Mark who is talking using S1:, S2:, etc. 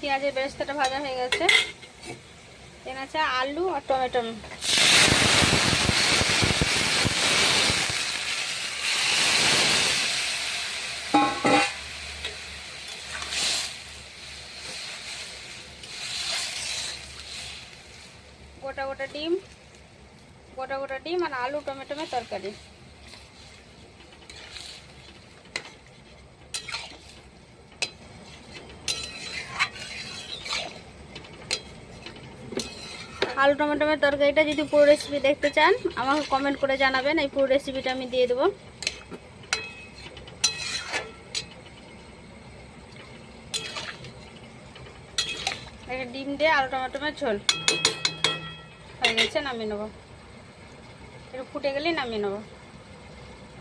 S1: পেঁয়াজের বেরেস্তাটা ভাজা হয়ে গেছে। এখানে আছে আলু আর টমেটো। গোটা গোটা ডিম আর আলু টমেটোর তরকারি। আলু টমেটোর তরকারিটা যদি পুরো রেসিপি দেখতে চান আমাকে কমেন্ট করে জানাবেন, এই পুরো রেসিপিটা আমি দিয়ে দেবো। একটা ডিম দিয়ে আলু টমেটোর ঝোল হয়ে গেছে, নামিয়ে নেবো। একটু ফুটে গেলেই নামিয়ে নেবো।